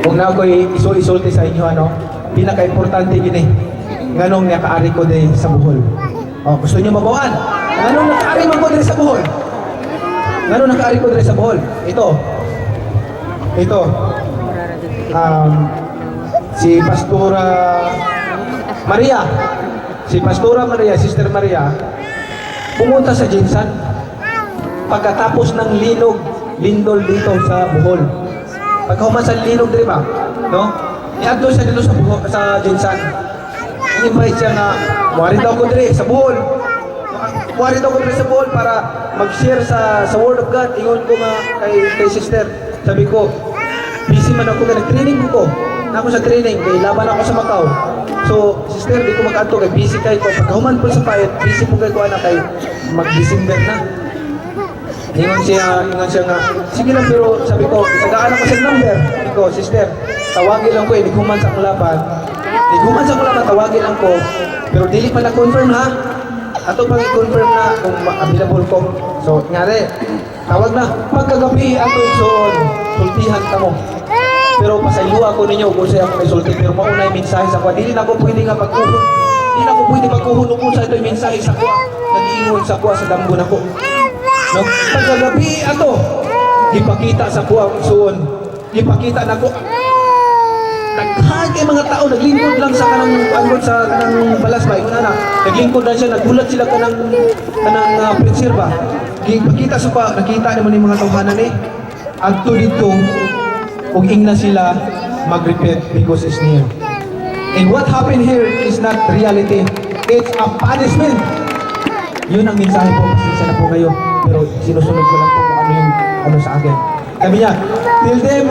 Huwag na ako'y isul-isulti sa inyo, ano? Pinaka-importante gini. Nganong nakaari ko din sa Bohol. Oh, gusto niyo mabawaan? Nganong nakaari man ko din sa Bohol? Nganong nakaari ko din sa Bohol? Ito. Si Pastora Maria. Si Pastora Maria, Sister Maria, pumunta sa Jinsan pagkatapos ng lindol dito sa Bohol. Pagkahuman sa linog, di ba? No? Iadto siya dito sa Jinsan. In-invite siya na, muwari daw ko dito sa Bohol. Muwari daw ko dito sa Bohol para mag-share sa Word of God. Ingon ko nga kay Sister. Sabi ko, busy man ako, nag-training ko. Ako sa training, kay laban ako sa Macau. So, Sister, di ko mag-ato, kay busy kayo ko. Pagkahuman po sa payat, busy po kayo ko na kay mag-December na. Ingon siya nga, sige lang, pero sabi ko, tagaan ako sa number. Sabi ko, Sister, tawagin lang ko, di kuman sa kulaban. Di kuman sa kulaban, tawagin lang ko. Pero dili pa na-confirm ha. Ato pang i-confirm na kung available ko. So, ngari, tawag na, pagkagabi, ato isoon, sultihan ka mo. Pero pasayluwa ko ninyo kung siya ako may sulti. Pero mauna yung mensahe sa kwa. Dili na ako pwede nga pagkuhon. Dili na ako pwede pagkuhon kung sa ito yung mensahe sa kwa. Nag-iingon sa kwa sa damgo na ko. No? Pagkagabi ato, ipakita sa kuwang isuon. Ipakita na ko. Nagkaan kay mga tao, naglingkod lang sa kanang balasbay. Una na, naglingkod lang siya, nagulat sila kanang preacher ba. Ipakita sa pa, nakita naman yung mga tawhanan eh. Adto dito, kung ingna sila, mag-repent because it's near. And what happened here is not reality. It's a punishment. Yun ang mensahe po, pasensya na po kayo. Pero sinusunod ko lang po kung ano sa akin. Sabi niya, tell them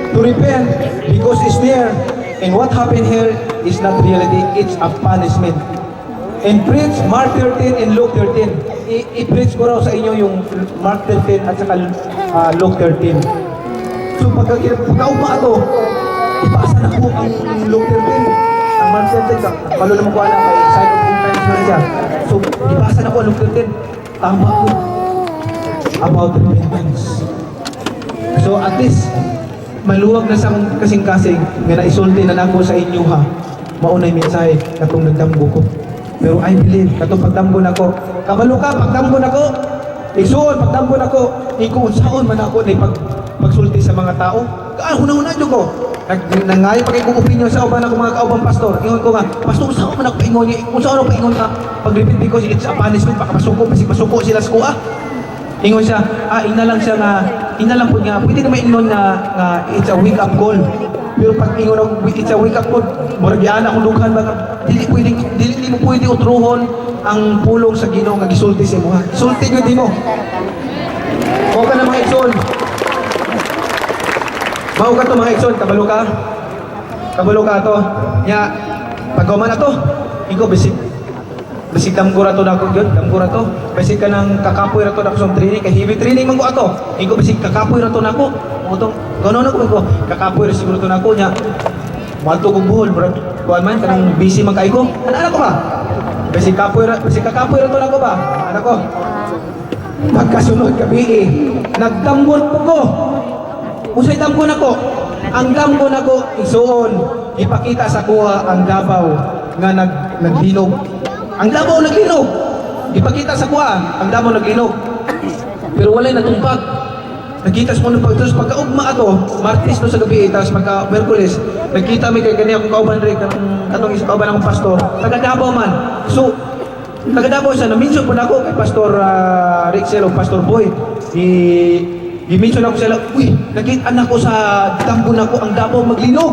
to repent because it's near. And what happened here is not reality, it's a punishment. And preach Mark 13 and Luke 13. I-preach ko raw sa inyo yung Mark 13 at saka Luke 13. So pagka-upa ito, ipasa na po ang Luke 13. Ang Mark 13, palo naman ko alam, may sign of times na siya. So ipasa na po ang Luke 13. Tama po. About repentance. So at least maluwag na sa kasing-kasing nga naisulti na nako sa inyo ha. Maunay mensahe katong nagdamgo ko. Pero I believe katong pagdamgo nako, kabalo ka pagdamgo nako. Isuon pagdamgo nako, iko unsaon man ako ni pagsulti sa mga tao. Hunahuna jud ko. Nangayo pa kay kong opinion sa uban ako mga kaubang pastor. Ingon ko nga, pastor unsaon man ako paingon ni, unsaon ako paingon ka pag-repeat because it's a punishment baka masuko sila sa kuha. Ingon siya, ina lang siya nga, ina lang po nga, pwede naman ingon nga it's a wake up call. Pero pag ingon ako, it's a wake up call, muragyaan akong lughan, dili mo pwede utruhon ang pulong sa Ginoo nga gisulti sa imo ha. Sulti gyud mo. Mao ka na mga igsoon. Mao ka to mga igsoon, kabalo ka. Kabalo ka to. Nya paghuman na to, ikaw Basig damgo ra to nako gyud, damgo ra to. Basig ka nang kakapoy ra to nako sa training, kay heavy training man ko ato. Iko basig kakapoy ra to nako. Utong gano na ko kakapoy ra siguro to nako nya. Malto kog buhol, bro. Kuan man kanang busy man kay ko. Ana ko ba? Basig kakapoy ra to nako ba? Ana ko. Pagkasunod gabi nagdambol po ko. Usay damgo nako. Ang damgo nako isuon ipakita sa kuha ang Davao nga naglinog. Ang Davao naglinog. Ipakita sa kuha, ang Davao naglinog. Pero walay natumpag. Nakita mo nung tapos pagkaugma ato, Martes no sa gabi, tapos pagka Merkules, nagkita mi kay kaniya kung kauban rin, katong isa kauban akong pastor, taga Davao man. So, taga Davao siya, na-mention po na ako kay Pastor Rixel o Pastor Boy. I-mention ako sila, uy, nakita anak ko sa dambo na ko, ang Davao maglinog.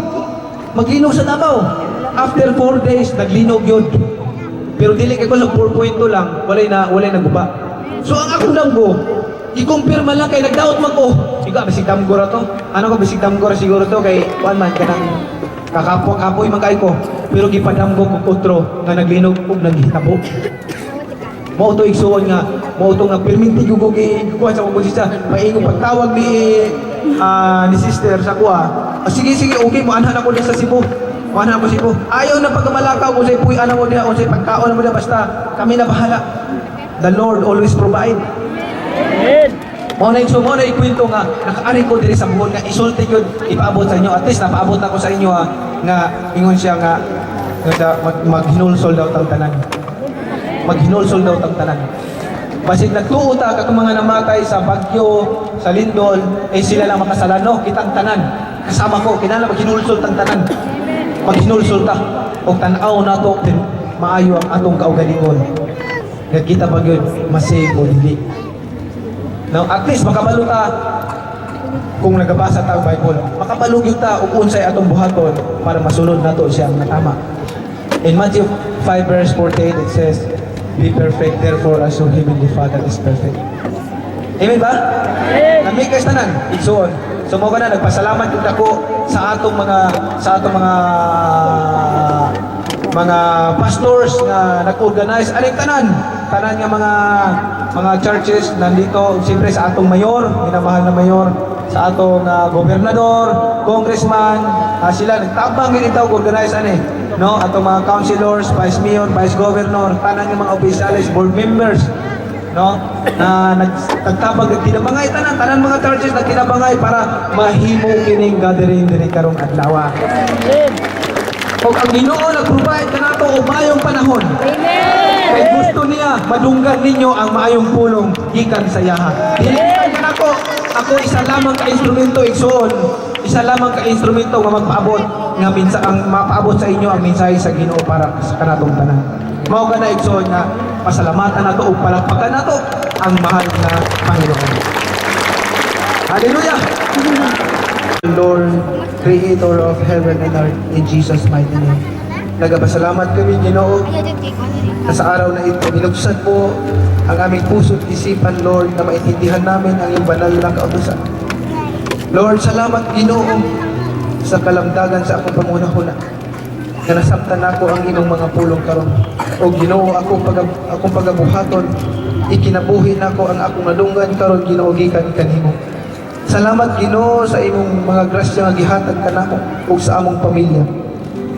Maglinog sa Davao. After 4 days, naglinog yun. Pero dili kay ko lang 4.2 lang, walay naguba. So ang akong damgo, i-compare man lang kay nagdaot man ko. Ikaw bisig damgo ra to. Ano ko bisig damgo ra siguro to kay kuan man kanang kakapoy man kay ko. Pero gipadamgo ko kontro nga naglinog ug naghitabo. Mao to igsuon nga, mao to nga perminti ko kuha sa komposisya. Maingon pagtawag ni sister sa kuha. Sige okay mo anhan ako diha sa Cebu. Mana mo sipo? Ayaw na pagkamalakaw kung sa'y puy, ano mo niya, kung sa'y pagkaon mo niya, basta kami na bahala. The Lord always provide. Amen. mo na ikwento nga, nakaari ko diri sa buhon nga, isulti yun, ipaabot sa inyo. At least, napaabot na ko sa inyo ha, nga, ingon siya nga, maghinulsol daw tang tanan. Maghinulsol daw tang tanan. Basit nagtuuta ka mga namatay sa bagyo, sa lindol, sila lang makasalano, kitang tanan. Kasama ko, kinala maghinulsol tang tanan. Maghinulsol ta, o tanaw na to, maayo ang atong kaugalingon. Nagkita ba yun, masave o dili. Now, at least makabalo ta kung nagabasa ta ang Bible. Makabalo yun ta kung unsay atong buhaton para masunod na to siya na tama. In Matthew 5 verse 48 it says, "Be perfect, therefore as your heavenly Father is perfect." Amen ba? Amen. Namay kayo tanan, igsuon. So mo na nagpasalamat jud ako sa atong mga pastors na nag-organize aning tanan nga mga churches nandito, siyempre sa atong mayor, minamahal na mayor, sa atong gobernador, congressman, sila nagtabang gid itaw organize ani, no? Atong mga councilors, vice mayor, vice governor, tanan nga mga opisyalis, board members, no? Na nagtabang kinabangay tanan mga churches nagkinabangay para mahimo kining gathering diri karong adlaw. O ang Ginoo nag-provide kanato og maayong panahon. Amen. Kay gusto niya madunggan ninyo ang maayong pulong gikan sa yaha. Dili ako isa lamang ka instrumento igsoon. Isa lamang ka instrumento nga magpaabot nga minsan ang mapaabot sa inyo ang mensahe sa Ginoo para sa kanatong tanan. Mao ka na igsoon nga pasalamatan nato ug palakpakan nato ang mahal na Panginoon. Hallelujah. Lord, Creator of heaven and earth, in Jesus' mighty name. Nagpasalamat kami, Ginoo, na sa araw na ito, binuksan mo ang aming puso't isipan, Lord, na maintindihan namin ang iyong banal na kautusan. Lord, salamat, Ginoo, sa kalamdagan sa akong pangunahuna, na nasabtan ako ang imong mga pulong karon. O Ginoo, akong pagabuhaton, ikinabuhi nako ang akong nadunggan karon, Ginoo, gikan kanimo. Salamat Ginoo sa imong mga grasya nga gihatag kanako ug sa among pamilya.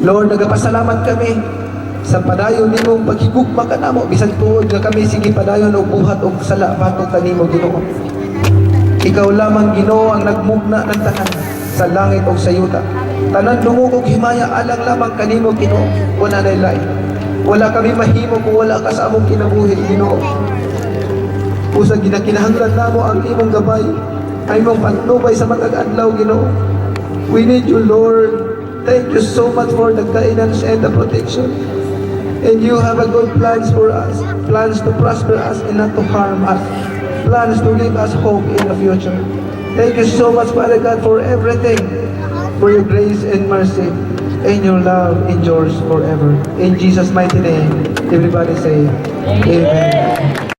Lord, nagapasalamat kami sa padayon nimong paghigugma kanamo bisan tuod nga kami sige padayon og buhat og sala batok kanimo Ginoo. Ikaw lamang Ginoo ang nagmugna ng tanan sa langit ug sa yuta. Tanan dungog ug himaya alang lamang kanimo Ginoo. Wala nay lain. Wala kami mahimo kung wala ka sa among kinabuhi Ginoo. Usa ginakinahanglan namo ang imong gabay. Ay mong patnubay sa matag adlaw, Ginoo. We need you, Lord. Thank you so much for the guidance and the protection. And you have a good plans for us. Plans to prosper us and not to harm us. Plans to give us hope in the future. Thank you so much, Father God, for everything. For your grace and mercy. And your love endures forever. In Jesus' mighty name, everybody say, Amen.